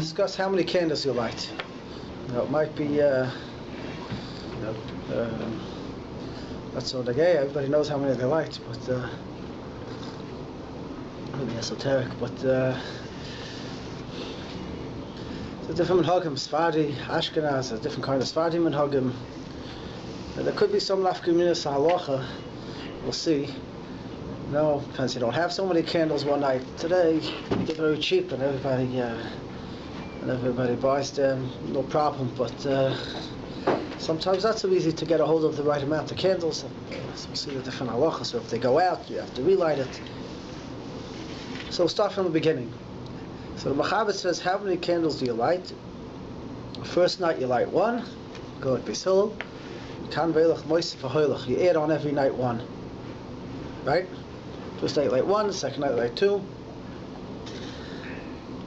discuss how many candles you light. It might be not so gay. Everybody knows how many they light, but maybe esoteric. But the different minhagim, Sephardi, Ashkenaz, a different kind of Sephardi minhagim. There could be some nafkaminas halacha. We'll see. Depends. You don't have so many candles one night. Today they're very cheap, and everybody buys them. No problem. But sometimes not so easy to get a hold of the right amount of candles. So we'll see the different halachas. So if they go out, you have to relight it. So we'll start from the beginning. So the Mechaber says, how many candles do you light? First night you light one. Go like Beis Hillel. You add on every night one. Right? First night you light one, second night you light two.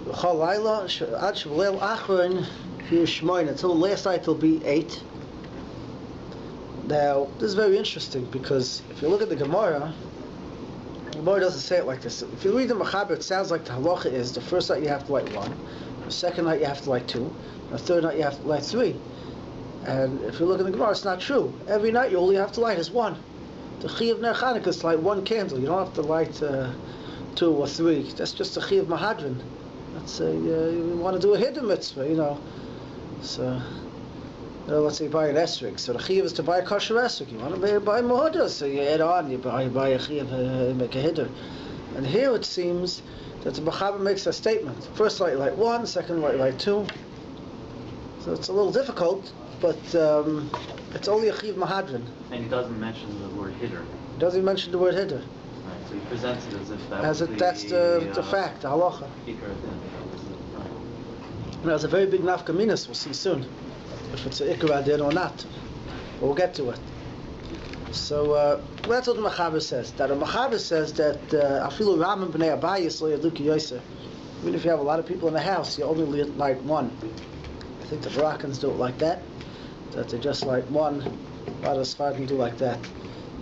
Until the last night it'll be 8. Now, this is very interesting because if you look at the Gemara doesn't say it like this. If you read the Mechaber, it sounds like the halacha is the first night you have to light 1, the second night you have to light 2, and the third night you have to light 3. And if you look at the Gemara, it's not true. Every night you only have to light is 1. The chi of Ner Chanukah is to light 1 candle. You don't have to light 2 or 3. That's just the chi of Mahadran. Let's say you want to do a hidden mitzvah, So, let's say you buy an esrog. So the chiyuv is to buy a kosher esrog. You want to buy mohodah, so you add on. You buy a chiyuv, make a hidden. And here it seems that the Mechaber makes a statement. First light 1, second light 2. So it's a little difficult, but it's only a chiyuv mahadran. And he doesn't mention the word hidder. He doesn't mention the word hidder. Right, so he presents it as if that's the fact, the halacha. There's a very big nafkaminas, we'll see soon, if it's an ikar adin or not. We'll get to it. So that's what the Mechaber says. That the Mechaber says that afilu ramim b'nei abayis lo yadluki yoser. Even if you have a lot of people in the house, you only light 1. I think the Barackans do it like that. That they just light 1. A lot of Sephardim do like that.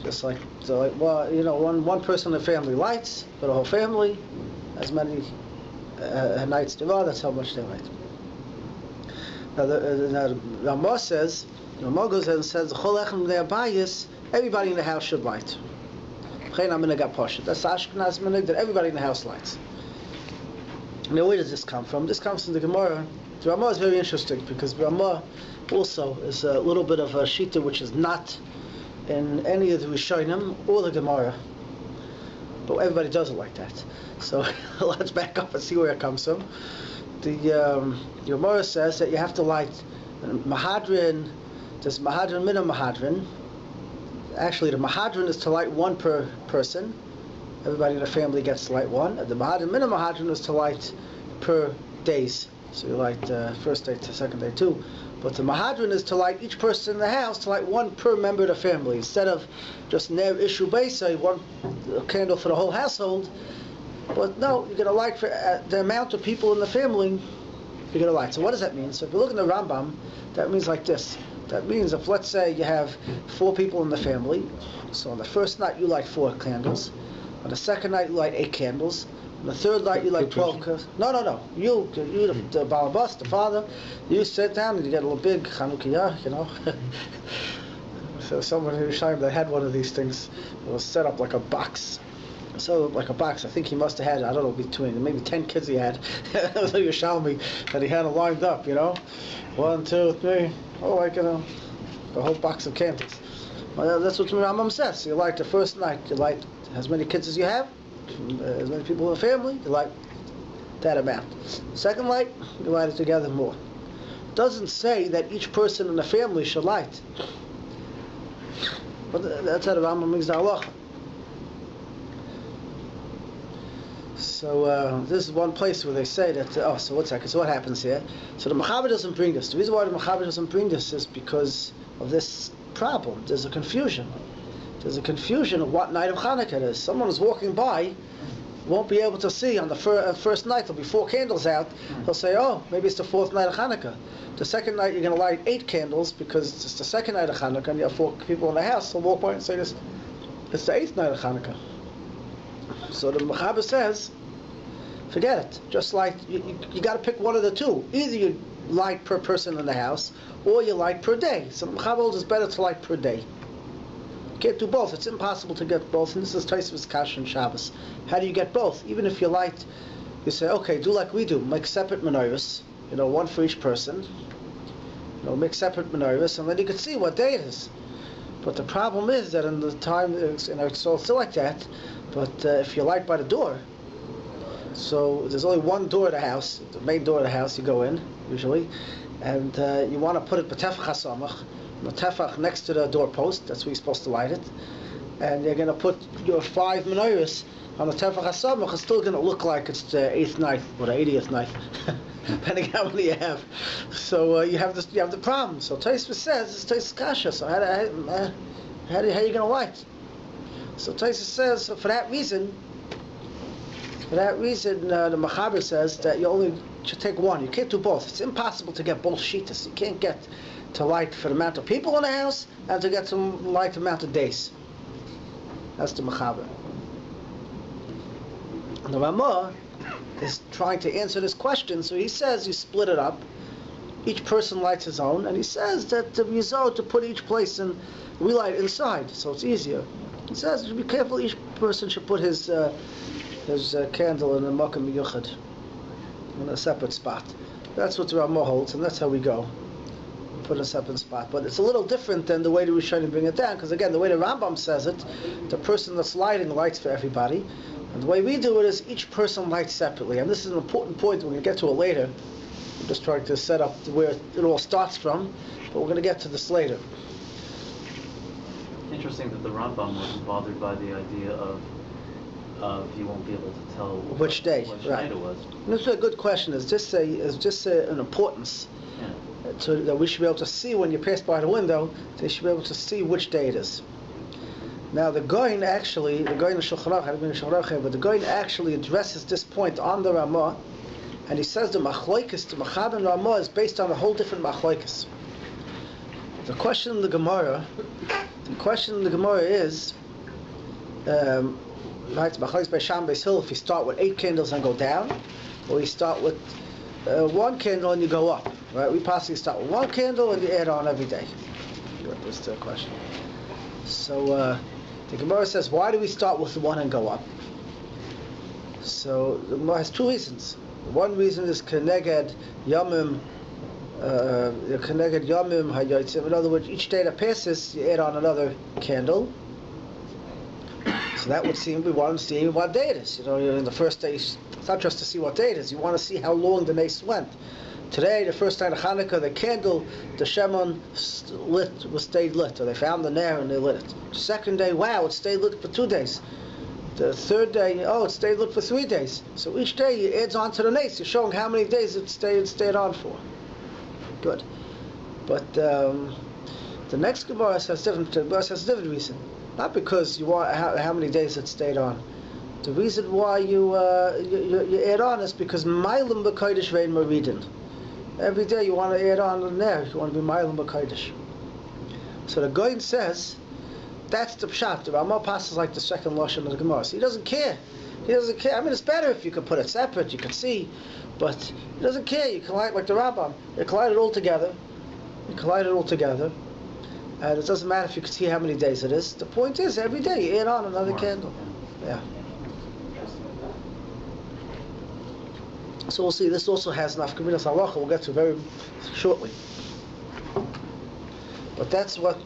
Just like one person in the family lights for the whole family. As many nights there are, that's how much they light. Now the Ramah says, Ramah goes ahead and says, everybody in the house should light. That's Ashkenaz minhag, that everybody in the house lights. Now where does this come from? This comes from the Gemara. The Ramah is very interesting because Ramah also is a little bit of a shita which is not in any of the Rishonim or the Gemara. But everybody does it like that. So let's back up and see where it comes from. The Gemara says that you have to light mahadrin. There's mahadrin min mahadrin. Actually, the mahadrin is to light 1 per person. Everybody in the family gets to light 1. And the mahadrin min mahadrin is to light per days. So you light first day to second day 2. But the mahadrin is to light each person in the house to light 1 per member of the family. Instead of just ner ishu beisa, 1 candle for the whole household. But no, you're going to light for the amount of people in the family, you're going to light. So what does that mean? So if you look in the Rambam, that means like this. That means if, let's say, you have 4 people in the family, so on the first night you light 4 candles, on the second night you light 8 candles, on the third night you light 12 candles. No. You the balabas, the father, you sit down and you get a little big hanuka, So someone in Scheiner that had one of these things, it was set up like a box. So like a box, I think he must have had, I don't know, between maybe 10 kids he had. So you show me that he had them lined up, 1, 2, 3, the whole box of candles. Well, that's what the Rambam says. You light the first night, you light as many kids as you have, as many people in the family, you light that amount. Second light, you light it together more. It doesn't say that each person in the family should light. But that's how the Rambam makes the halacha. So this is one place where they say that, so what happens here? So the Mechaber doesn't bring this. The reason why the Mechaber doesn't bring this is because of this problem. There's a confusion. There's a confusion of what night of Chanukah it is. Someone is walking by, won't be able to see on the first night. There'll be 4 candles out. He'll say, maybe it's the 4th night of Chanukah. The second night you're going to light 8 candles because it's the second night of Chanukah and you have 4 people in the house. They'll walk by and say, it's the 8th night of Chanukah. So the Mechaber says, forget it. Just light, you got to pick one of the two. Either you light per person in the house, or you light per day. So Mechaber holds it's better to light per day. You can't do both. It's impossible to get both. And this is Tosfos Kasha and Shabbos. How do you get both? Even if you light, you say, okay, do like we do. Make separate menorahs. One for each person. Make separate menorahs, and then you can see what day it is. But the problem is that in the time, it's still like that. But if you light by the door, so there's only one door of the house, the main door of the house. You go in usually, and you want to put it b'tefach hasamach, the tefach next to the doorpost. That's where you're supposed to light it, and you're going to put your 5 menorahs on the tefach hasamach. It's still going to look like it's the 8th night or the 80th night, depending how many you have. So you have this. You have the problem. So Tosfos says it's Tosfos Kasha. So how are you going to light? So Tosfos says so for that reason. The Mechaber says that you only should take one. You can't do both. It's impossible to get both shitas. You can't get to light for the amount of people in the house and to get to light the amount of days. That's the Mechaber. The Ramah is trying to answer this question, so he says you split it up. Each person lights his own, and he says that the Yizot to put each place in, we light inside, so it's easier. He says be careful. Each person should put his candle in a Makam Yuchad, in a separate spot. That's what the Ramah holds, and that's how we go. Put in a separate spot. But it's a little different than the way the Rishonim bring it down, because again, the way the Rambam says it, the person that's lighting lights for everybody, and the way we do it is each person lights separately. And this is an important point. We're going to get to it later. I'm just trying to set up where it all starts from, but we're going to get to this later. Interesting that the Rambam wasn't bothered by the idea of you won't be able to tell which day, what right? It was. This is a good question. It's just an importance that we should be able to see when you pass by the window. They should be able to see which day it is. Now the Goin actually, the Goin actually addresses this point on the Ramah, and he says the Machlokes, the Mechaber and Ramah is based on a whole different Machlokes. The question in the Gemara is. Right, Machlokes by Sham Beis Hill. If you start with 8 candles and go down, or you start with 1 candle and you go up. Right, we possibly start with 1 candle and you add on every day. That's the question. So the Gemara says, why do we start with 1 and go up? So the Gemara has 2 reasons. One reason is Keneged Yamim. Keneged Yamim Hayotzim. In other words, each day that passes, you add on another candle. So that would seem we want to see what day it is. In the first day, it's not just to see what day it is. You want to see how long the nace went. Today, the first night of Chanuka, the candle, the Shemon stayed lit. Or they found the Nair and they lit it. The second day, wow, it stayed lit for 2 days. The third day, it stayed lit for 3 days. So each day, it adds on to the nace. You're showing how many days it stayed on for. Good. But the next Gemara says a different reason. Not because you want how many days it stayed on. The reason why you add on is because Mailim b'Kodesh vein Maridin. Every day you want to add on in there. You want to be Mailim b'Kodesh. So the Goin says that's the pshat. The Ramah passes like the second lashon of the Gemara. So he doesn't care. He doesn't care. I mean, it's better if you could put it separate. You can see, but he doesn't care. You can light like the Rambam. You collide it all together. And it doesn't matter if you can see how many days it is. The point is, every day you add on another candle. Yeah. So we'll see. This also has nafkaminas halacha. We'll get to very shortly. But that's what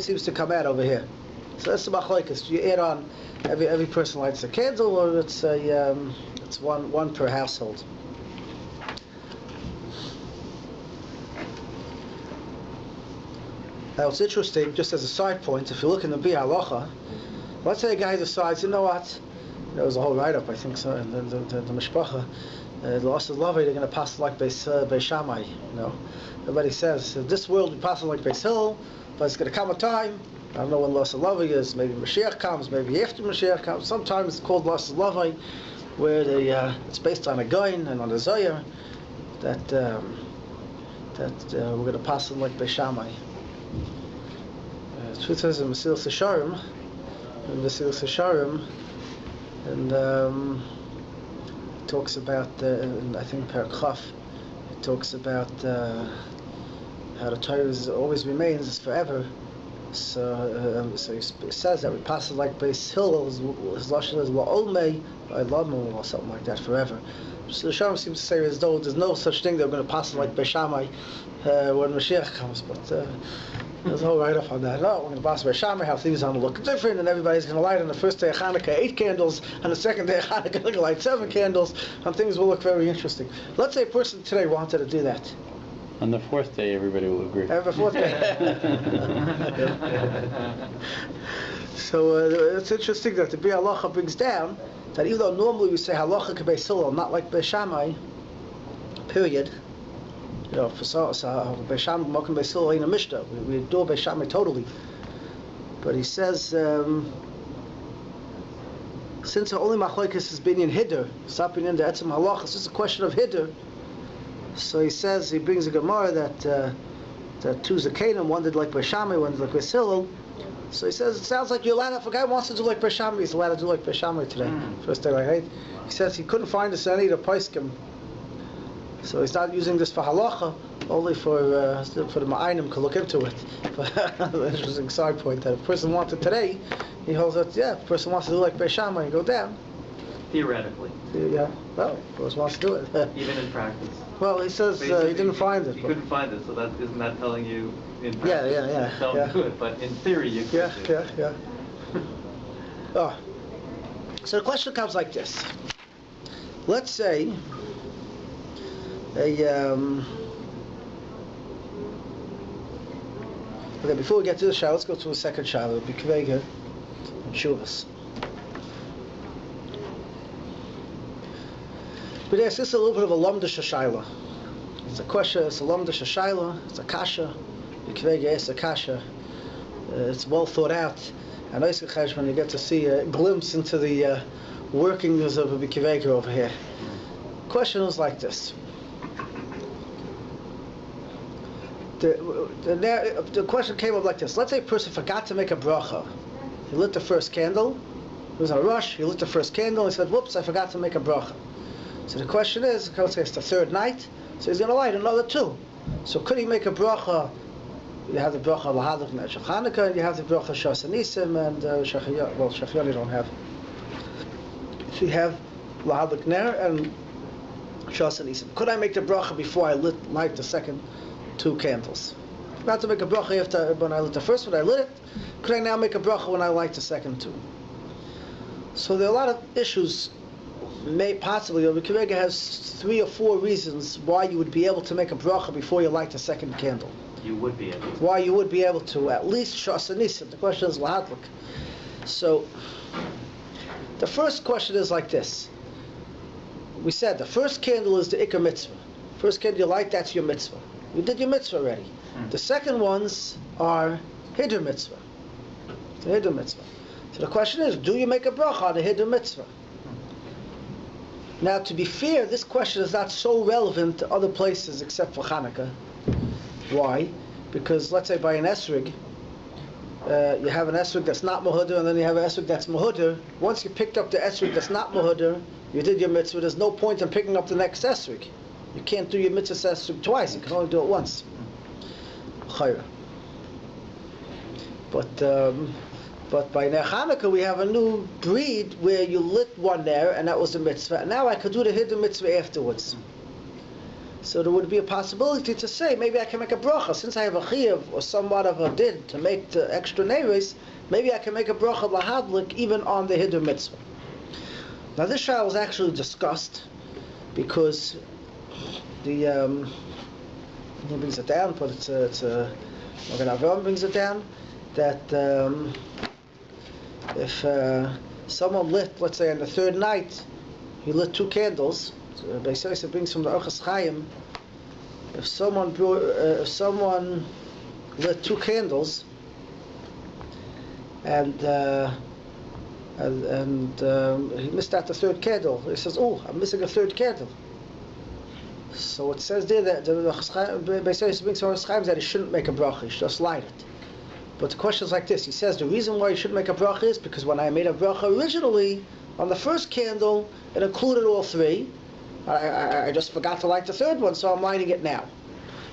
seems to come out over here. So that's the machlokes. You add on every person lights a candle, or it's one per household. Now it's interesting, just as a side point, if you look in the Bi Halacha, let's say a guy decides, you know what, there was a whole write-up, I think so, and the Mishpacha, the Lost of Love, they're going to pass like Beis Shammai, Everybody says, this world will pass like Beis Hill, but it's going to come a time, I don't know when Lost of Love is, maybe Mashiach comes, maybe after Mashiach comes, sometimes it's called Lost of Love, where it's based on a Goin and on a Zoyer, that we're going to pass them like Beis Shammai. Truth is in Mesilas Yesharim, in the Silas Hasharim, and talks about, I think Perek Chaf, it talks about how the Torah always remains forever. So he says that we pass it like Beis Hillel, his lashon is Thu May, or something like that, forever. So the Shalom seems to say as though there's no such thing that we're going to pass it like Beis Shammai when Mashiach comes, but there's no write-off on that. No, we're going to pass Beis Shammai, how things are going to look different, and everybody's going to light on the first day of Hanukkah 8 candles, and the second day of Hanukkah they're going to light 7 candles, and things will look very interesting. Let's say a person today wanted to do that. On the 4th day, everybody will agree. Every 4th day. So it's interesting that the Bi Halacha brings down that even though normally we say Halacha Beis Hillel, not like Beis Shammai, period. You know, for Beis Shammai, Mokum Beis Hillel ain't a Mishnah. We adore Beis Shammai totally. But he says, since the only Machlokes is binyan Hiddur, stopping in the Etzem Halacha, it's just a question of Hiddur. So he says, he brings a Gemara that two Zakanim, one did like Beis Shammai, one did like Beis Hillel. So he says, it sounds like you're allowed, if a guy wants to do like Beis Shammai, he's allowed to do like Beis Shammai today. First day like 8. He says he couldn't find a Sani to Paiskim. So he's not using this for halacha, only for the Ma'ainim to look into it. But an interesting side point that if a person wanted today, he holds that, yeah, if a person wants to do like Beis Shammai and go down. Theoretically. Yeah, well, of course wants to do it. Even in practice. Well, he says he didn't find it. You couldn't find it, so isn't that telling you in practice? Yeah. Don't do it, but in theory you could. Yeah. Oh. So the question comes like this. Let's say okay, before we get to the shah, let's go to a second shah. It'll be Kvega and Shuvas. But yes, this is a little bit of a lamdish shayla. It's a question, it's a lamdish shayla, it's a kasha. It's a kasha. It's well thought out. And when you get to see a glimpse into the workings of a bikivega over here. The question is like this. The question came up like this. Let's say a person forgot to make a bracha. He lit the first candle. He was in a rush. He lit the first candle. He said, whoops, I forgot to make a bracha. So the question is, it's the 3rd night, so he's going to light another 2. So could he make a bracha? You have the bracha lahadlik and Chanuka, and you have the bracha Shas Nisim and Shachyon you don't have. So you have lahadlik ner and Shas Nisim. Could I make the bracha before I light the second 2 candles? Not to make a bracha after when I lit the first one, I lit it. Could I now make a bracha when I light the second 2? So there are a lot of issues. Possibly, the Kivega has 3 or 4 reasons why you would be able to make a bracha before you light the second candle. You would be able to. Why you would be able to, at least Shas Nisim. The question is lahadlik. So, the first question is like this. We said the first candle is the Ikar mitzvah. First candle you light, that's your mitzvah. You did your mitzvah already. The second ones are Hiddur mitzvah. The Hiddur mitzvah. So the question is, do you make a bracha on the Hiddur mitzvah? Now, to be fair, this question is not so relevant to other places except for Chanuka. Why? Because let's say by an esrig, you have an esrig that's not muhudder, and then you have an esrig that's muhudder. Once you picked up the esrig that's not muhudder, you did your mitzvah. There's no point in picking up the next esrig. You can't do your mitzvah esrig twice. You can only do it once. Chayra. But by Ner Chanukah we have a new breed where you lit one there, and that was a mitzvah. And now I could do the hidden mitzvah afterwards. So there would be a possibility to say, maybe I can make a bracha. Since I have a chiyuv or somewhat of a did to make the extra neiros, maybe I can make a bracha lahadlik even on the hidden mitzvah. Now this shayla was actually discussed because the he brings it down, but it's Magen Avraham brings it down that if someone lit, let's say on the 3rd night, he lit 2 candles. So Beisayis brings from the Orchos Chaim. If someone lit 2 candles and he missed out the 3rd candle, he says, "Oh, I'm missing a 3rd candle." So it says there that the Beisayis brings from the Orchos Chaim that he shouldn't make a bracha; he should just light it. But the question is like this. He says the reason why you should make a bracha is because when I made a bracha originally, on the first candle, it included all three. I just forgot to light the third one, so I'm lighting it now.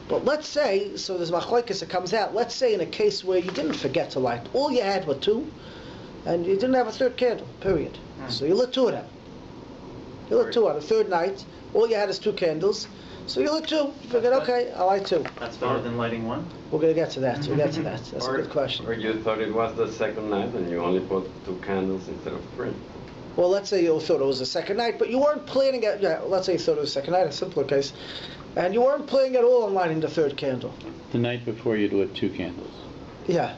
But let's say, so there's machlokes that comes out, let's say in a case where you didn't forget to light, all you had were two, and you didn't have a third candle, period. So you lit two of them. You lit two on the third night, all you had is two candles, so you lit two. You figured, okay, I'll light two. That's better than lighting one? We're going to get to that, we'll get to that. That's a good question. Or you thought it was the second night and you only put two candles instead of three. Well, let's say you thought it was the second night, but you weren't planning it, let's say you thought it was the second night, a simpler case, and you weren't planning at all on lighting the third candle. The night before you'd lit two candles. Yeah.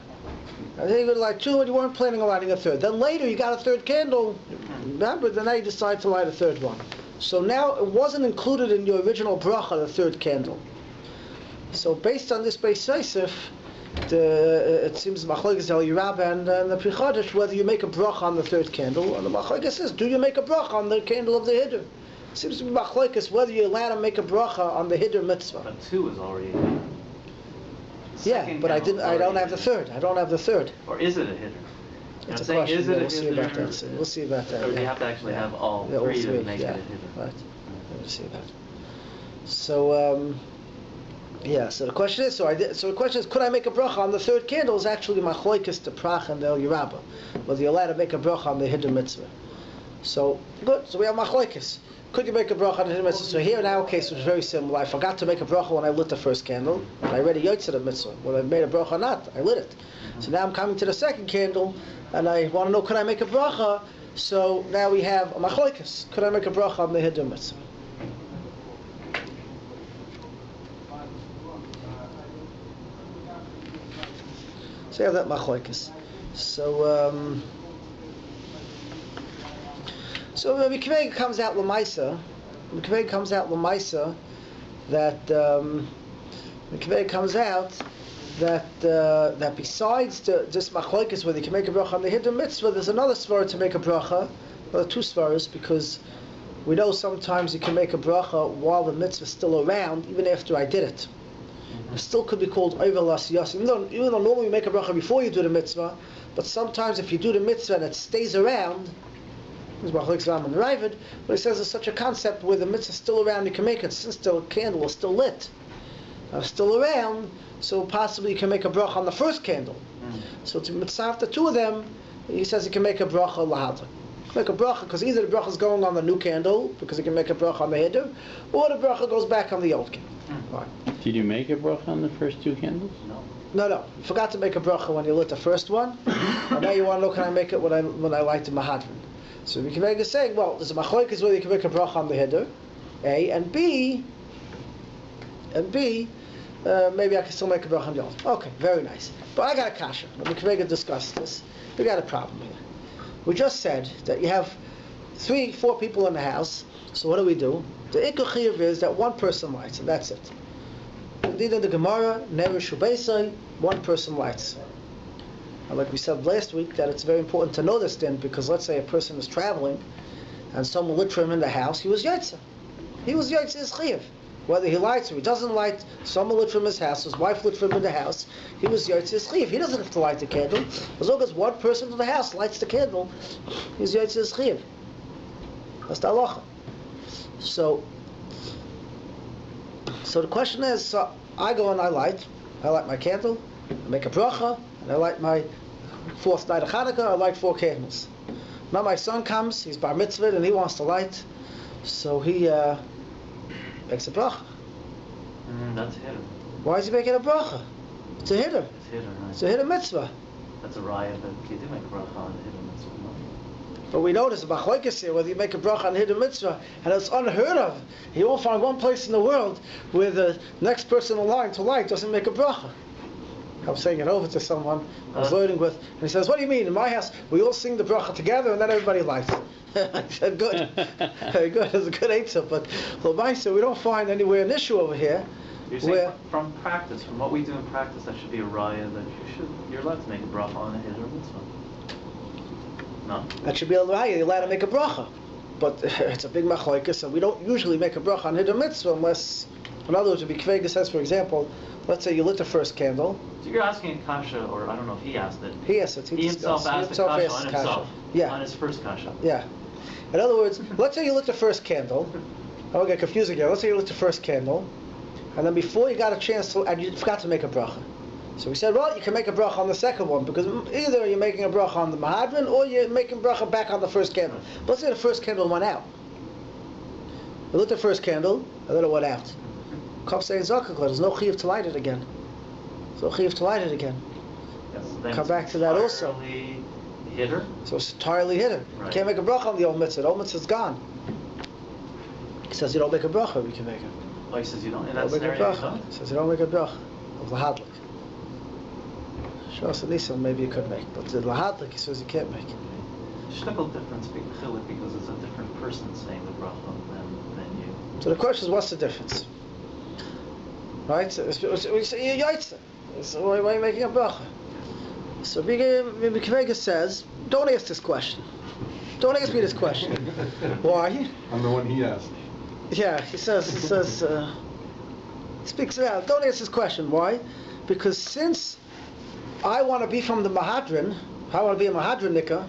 I think you would light two and you weren't planning on lighting a third. Then later you got a third candle, remember, then now you decide to light a third one. So now it wasn't included in your original bracha, the third candle. So based on this Beis Yosef, it seems machlokes el Rabbi and the Pri Chadash whether you make a bracha on the third candle, and the machlokes says, do you make a bracha on the candle of the hiddur? It seems to be machlokes whether you're allowed to make a bracha on the hiddur mitzvah. But two is already Yeah, but I don't have the third. I don't have the third. Or is it a hiddur? It's a saying, question. is it We'll a see about hiddur? that. We'll see about that. Or do you have to actually have all three to make it a hiddur? Right. We'll see that. So, so the question is, the question is, could I make a bracha on the third candle? Is actually machlokes the Prach and the El Yerabba, whether you're allowed to make a bracha on the hiddur mitzvah. So good. So we have machlokes. Could you make a bracha on the hiddur mitzvah? So here in our case, it was very similar. I forgot to make a bracha when I lit the first candle. I already yotzed the mitzvah. Whether I made a bracha or not, I lit it. So now I'm coming to the second candle, and I want to know, could I make a bracha? So now we have a machlokes. Could I make a bracha on the hiddur mitzvah? So you have that machlokes. So Rabbi Kiveg comes out l'maisa. Rabbi Kiveg comes out l'maisa that that besides this machlokes whether you can make a bracha on the hiddur mitzvah, there's another svara to make a bracha. Well, two svaras, because we know sometimes you can make a bracha while the mitzvah is still around, even after I did it. It still could be called over l'asiyas. Even though normally you make a bracha before you do the mitzvah, but sometimes if you do the mitzvah and it stays around, but he says there's such a concept where the mitzvah is still around, you can make it since the candle is still lit, still around, so possibly you can make a bracha on the first candle. So to mitzvah after two of them, he says you can make a bracha lahadra. Make a bracha because either the bracha is going on the new candle because you can make a bracha on the hiddur, or the bracha goes back on the old candle. Right. Did you make a bracha on the first two candles? No. No. You forgot to make a bracha when you lit the first one, and now you want to know, can I make it when I light the mahadran? So we can make a saying, well, there's a machlokes whether you can make a bracha on the hiddur, A, and B, maybe I can still make a bracha on the old. Okay, very nice. But I got a kasha. We can make a discuss this. We got a problem here. We just said that you have 3-4 people in the house. So what do? The ikar chiyuv is that one person lights, and that's it. Indeed, in the Gemara, never shubeisai, one person lights. And like we said last week, that it's very important to know this then, because let's say a person is traveling, and someone lit for him in the house, he was yotze. He was yotze his chiyuv. Whether he lights or he doesn't light, someone lit from his house, his wife lit from him in the house, he was yotze his chiyuv. He doesn't have to light the candle. As long as one person in the house lights the candle, he's yotze his chiyuv. That's the halacha. So the question is, so I go and I light my candle, I make a bracha, and I light my fourth night of Chanuka, I light 4 candles. Now my son comes, he's bar mitzvah, and he wants to light, so he makes a bracha. That's a hiddur. Why is he making a bracha? It's a hiddur. It's hiddur, right? It's a hiddur mitzvah. That's a raya, but you do make a bracha on the hiddur mitzvah, no? But we notice the machlokes here, whether you make a bracha on hiddur mitzvah, and it's unheard of. You won't find one place in the world where the next person in line to light doesn't make a bracha. I'm saying it over to someone I was learning with, and he says, what do you mean? In my house, we all sing the bracha together, and then everybody lights. I said, good. Very good. That's a good answer. But we don't find anywhere an issue over here. You're saying from practice, from what we do in practice, that should be a raya that you're allowed to make a bracha on a hiddur mitzvah. No? That should be a raya. You're allowed to make a bracha. But it's a big machlokes, and we don't usually make a bracha on hiddur mitzvah unless, in other words, Rabbi Kiveg says, for example, let's say you lit the first candle. So you're asking a kasha, or I don't know if he asked it. He asked it. He himself asked the kasha on himself. Yeah. On his first kasha. Yeah. In other words, let's say you lit the first candle. I won't get confused again. Let's say you lit the first candle, and then before you got a chance to, and you forgot to make a bracha. So we said, well, you can make a bracha on the second one, because either you're making a bracha on the mahadran, or you're making bracha back on the first candle. But let's say the first candle went out. You lit the first candle, and then it went out. Come say in zakah, there's no chiyuv to light it again. There's no chiyuv to light it again. Yes, then Come back to that also. Hitter. So it's entirely hidden. Right. You can't make a bracha on the old mitzvah. The old mitzvah's gone. He says you don't make a bracha, we can make it. Oh, he says you don't? In You that don't make a scenario, you bracha. don't? He says you don't make a bracha of lahadlik. Shas Nisan maybe you could make, but the lahadlik he says you can't make. Shtickle difference because it's a different person saying the bracha than you. So the question is, what's the difference? Right? So we say you're yaitza. So why are you making a bracha? So Rabbi Kivega says, don't ask this question. Don't ask me this question. Why? I'm the one he asked. Yeah, he says, speaks it out. Don't ask this question. Why? Because since I want to be from the Mahadran, I want to be a Mahadran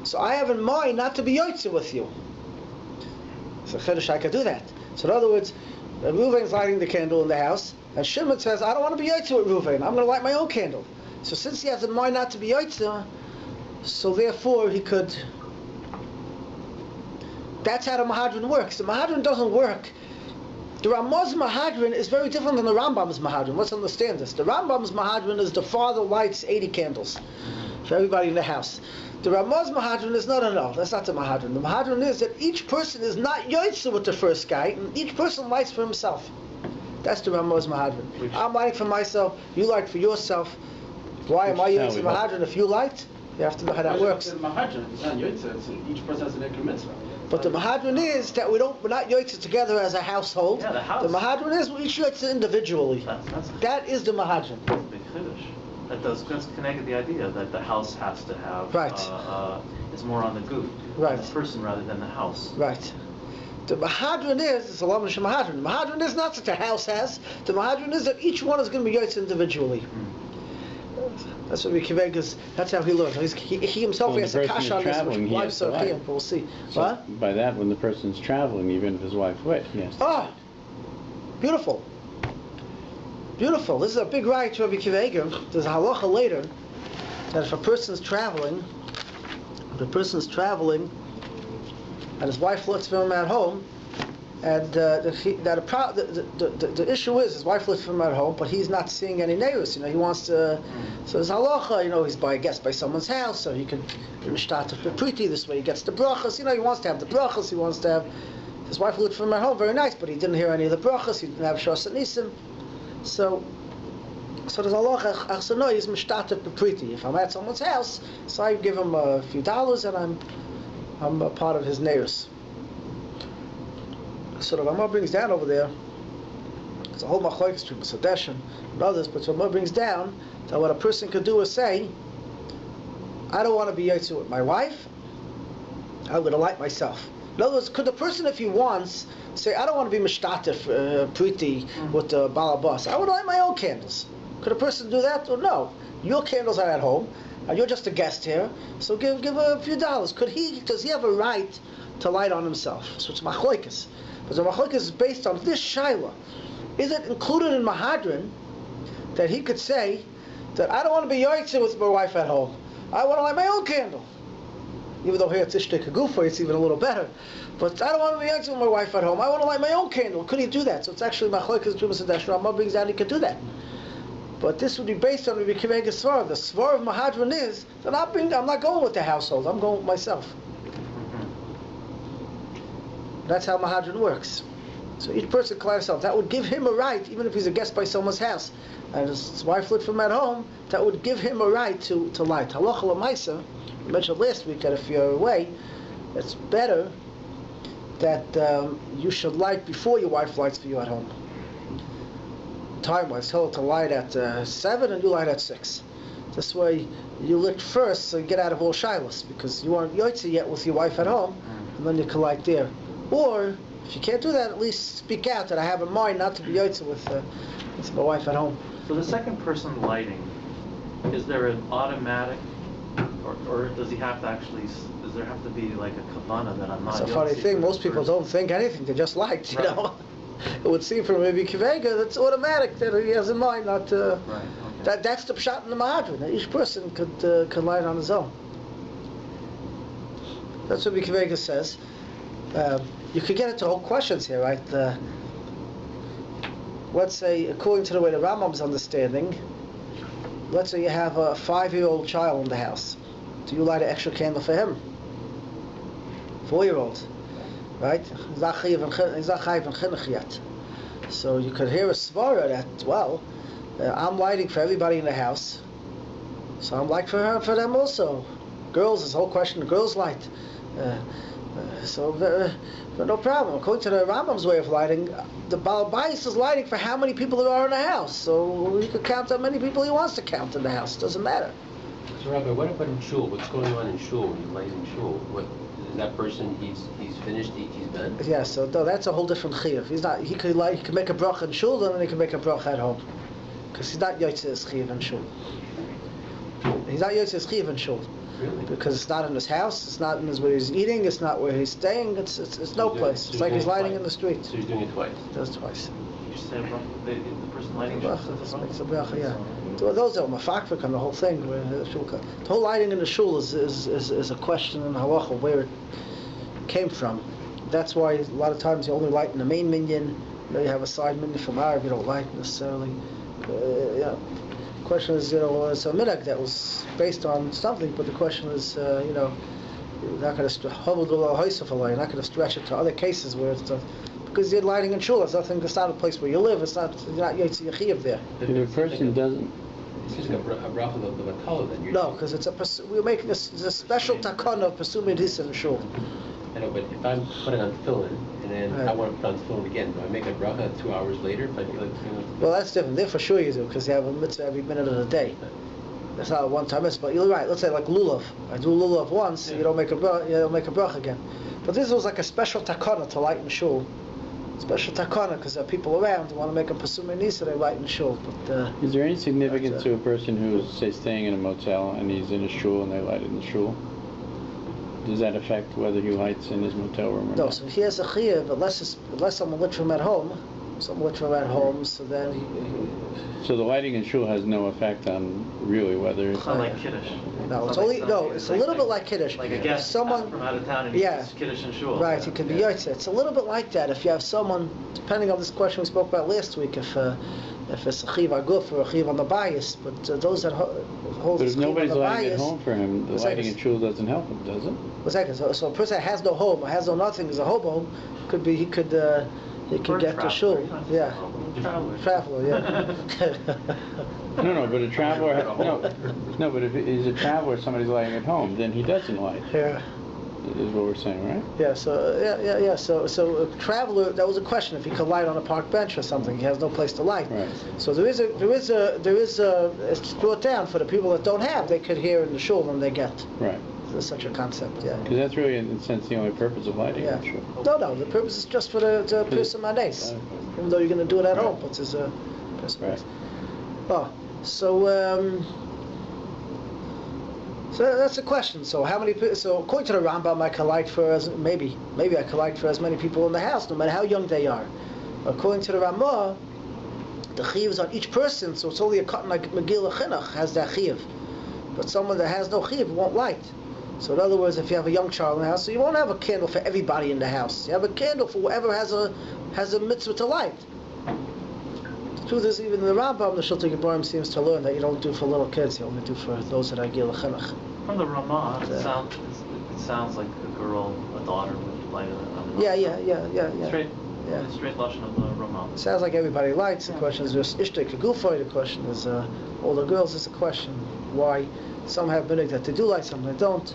so I have in mind not to be Yotze with you. So Chedesh, I could do that. So in other words, Reuven's lighting the candle in the house, and Shimon says, I don't want to be Yotze with Reuven. I'm going to light my own candle. So since he has in mind not to be Yotze, so therefore he could... That's how the Mahadran works. The Mahadran doesn't work. The Ramah's Mahadran is very different than the Rambam's Mahadran. Let's understand this. The Rambam's Mahadran is the father lights 80 candles for everybody in the house. The Ramah's Mahadran is no. That's not the Mahadran. The Mahadran is that each person is not Yotze with the first guy, and each person lights for himself. That's the Ramah's Mahadran. I'm lighting for myself, you light for yourself. Why am I Yotze Mahadran if you light? You have to know how that works. The Mahadran is not Yotze, each person has an Ekra mitzvah. But the Mahadran is that we're not Yotze together as a household. Yeah, the house. The Mahadran is we each Yotze individually. That is the Mahadran. Big Chiddush. That's connected the idea that the house has to have. Right. Is more on the goof. Right. On the person rather than the house. Right. The Mahadran is, it's a Lamash Mahadran. The Mahadran is not such a house has. The Mahadran is that each one is going to be Yotze individually. That's what that's how he learns. He himself has a kasha on this, which wives are here, but we'll see. So What? by that, when the person's traveling, even if his wife's with, yes. Ah, beautiful. Beautiful. This is a big right to Rabbi Kivega. There's a halacha later that if a person's traveling, and his wife lets him at home, and the issue is his wife lets him at home, but he's not seeing any neighbors. He wants to. So there's halacha. He's by someone's house, so he can mishtat pretty. This way he gets the brachas. He wants to have the brachas. He wants to have. His wife looked for him at home, very nice, but he didn't hear any of the brachas. He didn't have shas nisim. So there's halacha. So no, he's mishtat pretty. If I'm at someone's house, so I give him a few dollars, and I'm a part of his neighbors. So the Ramah brings down over there, it's a whole machlokes between Sadesh and others, but the Ramah brings down that what a person could do is say, I don't want to be Yotze with my wife, I'm going to light myself. In other words, could the person, if he wants, say, I don't want to be mishtatif, pretty with the balabas, I want to light my own candles. Could a person do that? Or no? Your candles are at home, and you're just a guest here, so give a few dollars. Does he have a right to light on himself? So it's machlokes. But the machlokes is based on this shaila. Is it included in Mahadran that he could say that I don't want to be Yotze with my wife at home. I want to light my own candle. Even though here it's Ishtek Hagufa, it's even a little better. But I don't want to be Yotze with my wife at home. I want to light my own candle. Could he do that? So it's actually machlokes between Sadesh and Ramah brings down he could do that. But this would be based on Rabbi Kivega's svar. The svar of Mahadran is that I'm not going with the household. I'm going with myself. That's how Mahadran works. So each person can light himself. That would give him a right, even if he's a guest by someone's house, and his wife lit from at home. That would give him a right to light. Halacha l'maisa. We mentioned last week that if you're away, it's better that you should light before your wife lights for you at home. Time-wise, tell her to light at 7 and you light at 6. This way, you lit first, so you get out of all shilas, because you aren't Yotze yet with your wife at home, and then you can light there. Or If you can't do that, at least speak out that I have in mind not to be yotze with my wife at home. So the second person lighting, is there an automatic, or does he have to actually? Does there have to be like a kavanah that I'm not? It's a funny thing. Most people don't think anything. They just light. You know. It would seem from Rabbi Kivega that's automatic that he has in mind not to. Right. Okay. That's the pshat in the Mahadran. That each person could light on his own. That's what Rabbi Kivega says. You could get into whole questions here, right? Let's say, according to the way the Rambam's understanding, let's say you have a 5-year-old child in the house. Do you light an extra candle for him? 4-year-old, right? He's not chayiv and chinuch yet. So you could hear a svara that, well, I'm lighting for everybody in the house, so I'm lighting for them also. Girls, this whole question, girls light. So no problem. According to the Rambam's way of lighting, the Baal Bayis is lighting for how many people there are in the house. So he could count how many people he wants to count in the house. Doesn't matter. So Rabbi, what about in shul? What's going on in shul when you light in shul? What is that person? He's finished. He's done. Yeah. So no, that's a whole different chiyuv. He's not. He could make a bracha in shul, and then he can make a bracha at home, because he's not yotzei chiyuv in shul. He's not yotzei chiyuv in shul. Really? Because it's not in his house, it's not in where he's eating, it's not where he's staying, it's no place. It's like he's lighting in the street. So he's doing it twice. He does it twice. You say the person lighting Makes a bracha, yeah. Those are mafakvik on the whole thing. The whole lighting in the shul is a question in halacha where it came from. That's why a lot of times you only light in the main minyan. You have a side minyan from Arab, you don't light necessarily. Yeah. The question is, it's a minhag that was based on something, but the question is, you're not going to stretch it to other cases where it's because you're lighting in shul. It's nothing. It's not a place where you live. You're not yotzei yachiv there. If a person doesn't. It's just a bracha of the color then. No, because we're making a special takana of pesumei disa in shul. I know, but if I'm putting on tefillin and then I want to put on tefillin again, do I make a bracha 2 hours later if I feel like doing it? Well, that's different. There for sure you do, because you have a mitzvah every minute of the day. That's not a one-time mitzvah. But you're right. Let's say like lulav. I do lulav once, you don't make a bracha again. But this was like a special takana to light in shul. Special takana because there are people around who want to make a pesumei nisa, they light in shul. But is there any significance to a person who's, say, staying in a motel and he's in a shul and they light in the shul? Does that affect whether he lights in his motel room or not? No, so he has a chiyuv unless someone lit from at home. So then So the lighting in shul has no effect on really whether It's not like kiddush. No, it's a little bit like kiddush. Like a guest from out of town and he's kiddush in shul. Right, he can be yotzei. It's a little bit like that. If you have someone, depending on this question we spoke about last week, if it's a chiv aguf or a chiv on the bias, but those that hold. But if nobody's lighting bias, at home for him, the lighting in shul doesn't help him, does it? So a person that has no home or has no nothing is a hobo. He could get to shul. Yeah. Traveler, yeah. No, but a traveler. No, but if he's a traveler, somebody's lighting at home, then he doesn't light. Yeah. Is what we're saying, right? Yeah. So a traveler. That was a question. If he could light on a park bench or something, he has no place to light. Right. So there is a. It's brought down for the people that don't have. They could hear in the shul when they get. Right. There's such a concept, yeah. Because that's really, in a sense, the only purpose of lighting. Yeah. Sure. No. The purpose is just for the person manes. Even though you're going to do it at home, but it's a person manes. Oh, so that's a question. So how many? So according to the Rambam, I can light for maybe I can light for as many people in the house, no matter how young they are. According to the Ramah, the chiyuv is on each person, so it's only a cotton like Megillah Chinuch has that chiyuv. But someone that has no chiyuv won't light. So in other words, if you have a young child in the house, so you won't have a candle for everybody in the house. You have a candle for whoever has a mitzvah to light. The truth is, even the Rambam, the Shulchan Aruch seems to learn that you don't do for little kids. You only do for those that are gil chinuch. From the Ramah, it sounds like a girl, a daughter would light it. Yeah. Straight lashon of the Ramah. Sounds like everybody lights. The question is just ishtek kegufay. The question is all the girls. Is a question why some have minig that they do light, some they don't.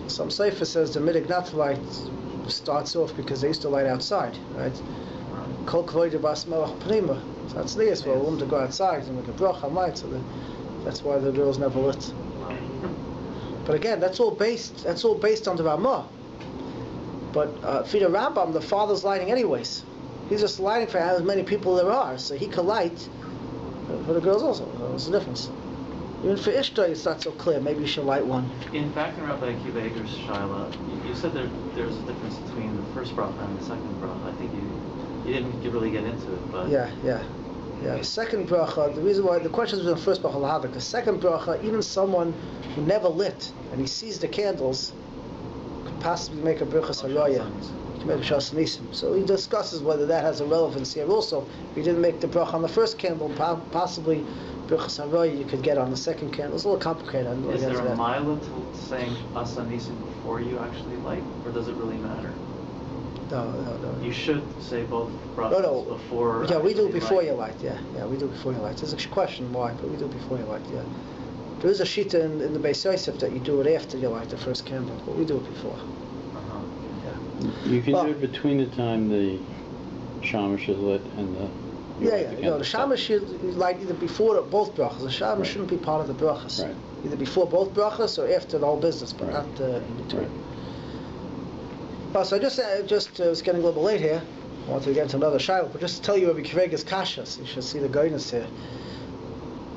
Some Sefer says the minig not to light starts off because they used to light outside, right? Kol kvoid bas melach prima. So that's nice for a woman to go outside and make a bracha on light. So that's why the girls never lit. But again, that's all based on the Ramah. But for the Rambam, the father's lighting anyways. He's just lighting for as many people there are, so he can light for the girls also. What's the difference? Even for Ishtar, it's not so clear. Maybe you should light one. In fact, in Rabbi Akiva Eger's Shaila, you said there's a difference between the first bracha and the second bracha. I think you didn't really get into it, but... Yeah. The second bracha, the reason why the question is in the first bracha lahava, because second bracha, even someone who never lit and he sees the candles could possibly make a bracha saraya, to make a shas nisim. So he discusses whether that has a relevance here also. If you didn't make the bracha on the first candle, possibly bracha saraya you could get on the second candle. It's a little complicated. Is there a mila to saying asa nisim before you actually light, or does it really matter? No. You should say both brachas before. Yeah, we do it before light. you light. Yeah, we do it before you light. There's a question why, but we do it before you light. Yeah, there is a shita in the Beis Yosef that you do it after you light the first candle, but we do it before. Uh-huh. Yeah. You can do it between the time the shamash is lit and the... The shamash should light either before or both brachas. The shamash shouldn't be part of the brachas. Right. Either before both brachas or after the whole business, but not in between. Right. So I just it's getting a little bit late here. I want to get into another shiloh, but just to tell you Rabbi Kivega's kashas, you should see the guidance here.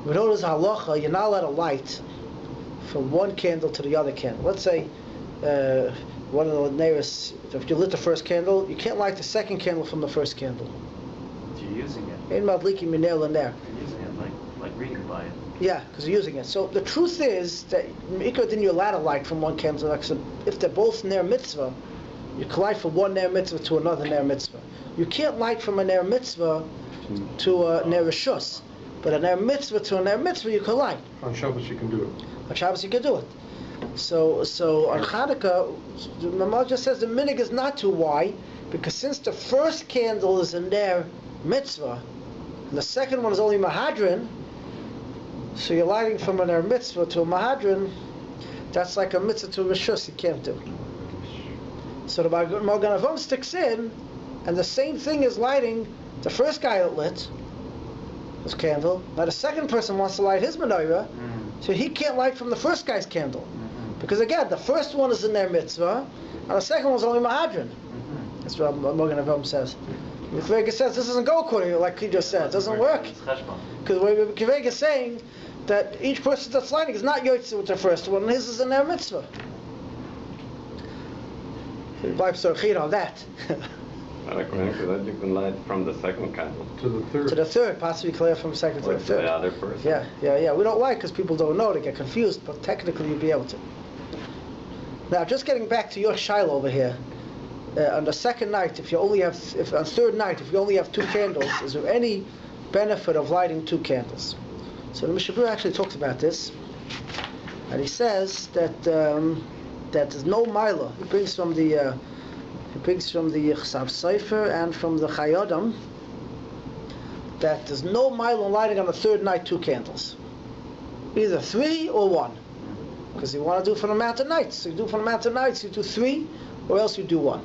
We know there's a halacha, you're not allowed to light from one candle to the other candle. Let's say one of the nearest, if you lit the first candle, you can't light the second candle from the first candle. You're using it. In madliki minel in there. You're using it like reading by it. Yeah, because you're using it. So the truth is that then you're allowed to light from one candle. Like, so if they're both ner mitzvah, you can light from one ner mitzvah to another ner mitzvah. You can't light from a ner mitzvah to a ner rishus, but a ner mitzvah to a ner mitzvah you can light. On Shabbos you can do it. On Shabbos you can do it. So on Chanuka, the Mama just says the minig is not to. Why? Because since the first candle is a ner mitzvah, and the second one is only mahadrin, so you're lighting from a ner mitzvah to a mahadrin. That's like a mitzvah to a rishus you can't do. So the Magen Avraham sticks in, and the same thing is lighting the first guy that lit his candle. Now the second person wants to light his menorah, so he can't light from the first guy's candle. Because again, the first one is in their mitzvah, and the second one is only mahadrin. That's what Magen Avraham says. Kivega says this doesn't go according to like he just said. It doesn't work. Because Kivega is saying that each person that's lighting is not yotze with the first one, and his is in their mitzvah. Life Sorchid on that. Well, according to that, you can light from the second candle To the third. To the third, possibly clear from second to the to third. the other person. Yeah. We don't like because people don't know, they get confused, but technically you'd be able to. Now, just getting back to your shiloh over here, on the second night, on third night, if you only have two candles, is there any benefit of lighting two candles? So the Mishabur actually talks about this, and he says that there's no mila. He brings from the Chsav Sefer and from the Chayadam that there's no mila lighting on the third night two candles, either three or one, because you want to do for the mountain nights. So you do for the mountain nights, you do three, or else you do one.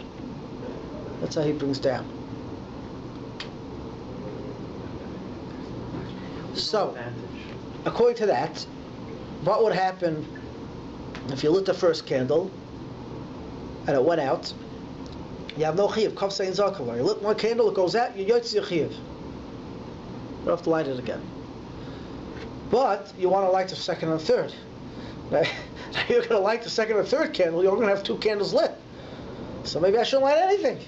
That's how he brings down. So, according to that, what would happen if you lit the first candle and it went out? You have no chiyuv. Kav sein zakal. You lit one candle, it goes out, you yotze your chiyuv. You don't have to light it again. But you want to light the second and third. Now you're going to light the second and third candle, you're going to have two candles lit. So maybe I shouldn't light anything.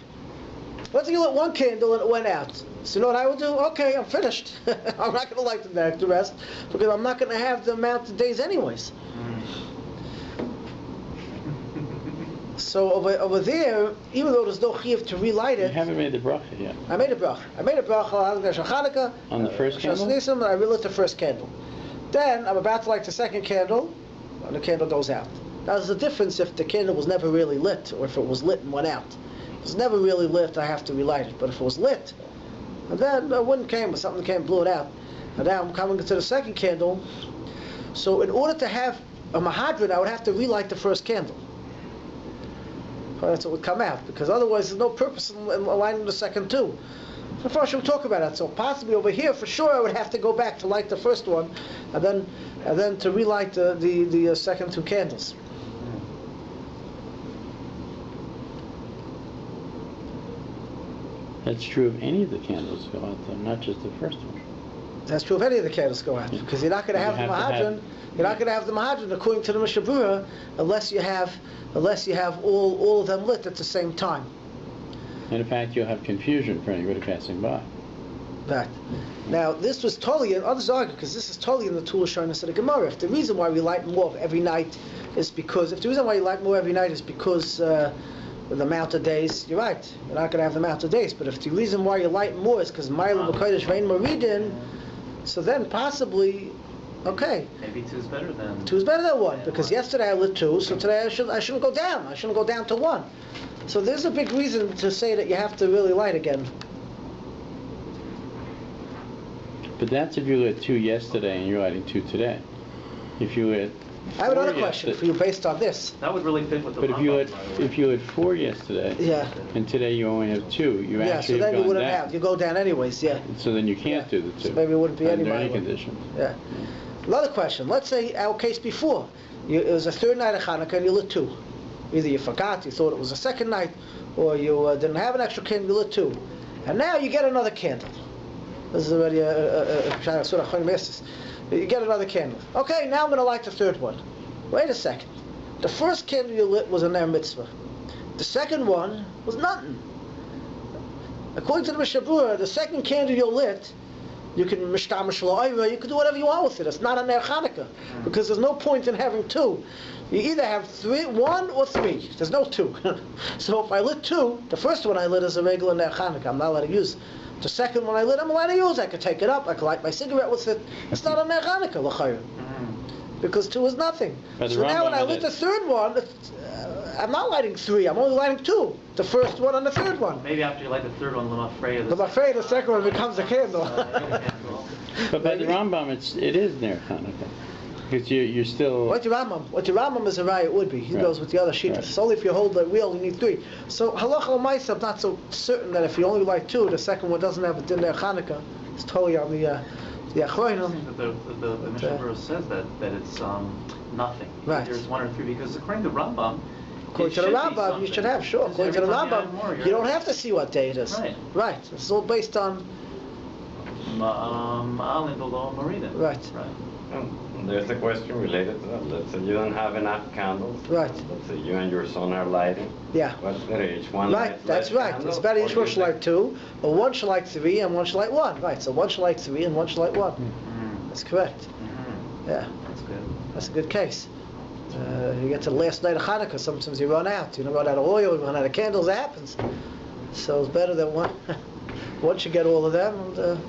Let's say you lit one candle and it went out. So you know what I would do? Okay, I'm finished. I'm not going to light the rest because I'm not going to have the amount of days anyways. So over there, even though there's no chiyuv to relight it, You haven't made the bracha yet. I made a bracha. Chanuka On the first candle? and I relit the first candle. Then I'm about to light the second candle, and the candle goes out. Now there's a difference if the candle was never really lit, or if it was lit and went out. If it was never really lit, I have to relight it. But if it was lit, and then a wind came or something came, blew it out, and now I'm coming to the second candle. So in order to have a mahadrin, I would have to relight the first candle. That's what would come out, because otherwise there's no purpose in lighting the second two. So first we'll talk about that. So possibly over here, for sure, I would have to go back to light the first one, and then to relight the second two candles. That's true of any of the candles go out though, not just the first one. That's true if any of the candles go out, because you're not going to have the mahadran. You're not going to have the mahadran according to the Mishnah Berurah unless you have all of them lit at the same time. And in fact, you'll have confusion for anybody passing by. Right. Now, this was totally, and others argue, because this is totally in the Tool Scheiner of the Gemara. If the reason why we light more every night is because, the amount of days, you're right, you're not going to have the amount of days. But if the reason why you light more is because Ma'ila B'Kodesh Vein Maridin, so then possibly, okay. Maybe 2 is better than... 2 is better than 1, because yesterday I lit 2, so today I shouldn't go down. I shouldn't go down to 1. So there's a big reason to say that you have to really light again. But that's if you lit 2 yesterday and you're lighting 2 today. If you lit I have another question for you based on this. That would really fit with the But Rambam, if you lit 4 yesterday, and today you only have 2, you actually so then have you gone wouldn't down. have. You go down anyways, So then you can't do the 2. So maybe it wouldn't be any under any Ma'ila. condition. Yeah. Another question. Let's say our case before. It was a third night of Hanukkah and you lit 2. Either you forgot, you thought it was a second night, or you didn't have an extra candle, you lit 2. And now you get another candle. This is already a sort of you get another candle. Okay, now I'm going to light the third one. Wait a second. The first candle you lit was a ner mitzvah. The second one was nothing. According to the Mishnah Berurah, the second candle you lit, you can mishtamish la'ayra, you can do whatever you want with it. It's not a ner Chanukah, because there's no point in having 2. You either have 1 or 3. There's no 2. So if I lit 2, the first one I lit is a regular ner Chanukah. I'm not allowed to use it. The second one I lit, I'm allowed to use. I could take it up. I could light my cigarette with it. It's not a ner Chanukah, l'chayr, because 2 is nothing. So now when I lit the third one, I'm not lighting 3. I'm only lighting 2. The first one and the third one. Maybe after you light the third one, I'm afraid of I'm afraid the second one becomes a candle. But by the Rambam, it is ner Hanukkah. Because you're still... What your Rambam is a raya, it would be. He goes with the other sheet. It's only if you hold the wheel, you need 3. So halacha l'maisa, I'm not so certain that if you only light 2, the second one doesn't have a din ner Chanukah. It's totally on the achronim. The Mishnah Berurah says that it's nothing. Right. There's 1 or 3, because according to Rambam, according to the Rambam, you should have, sure. According to the Rambam, you don't have to see what day it is. Right. It's all based on... Right. There's a question related to that. Let's say you don't have enough candles. Right. Let's say you and your son are lighting. Yeah. What's better, each one Right, lights that's less right. candles, It's better or each one you should light 2, or 1 should light 3, and 1 should light 1. Right, so 1 should light 3, and 1 should light 1. That's correct. Yeah. That's good. That's a good case. You get to the last night of Hanukkah, sometimes you run out. You run out of oil, you run out of candles, it happens. So it's better that one should get all of them, and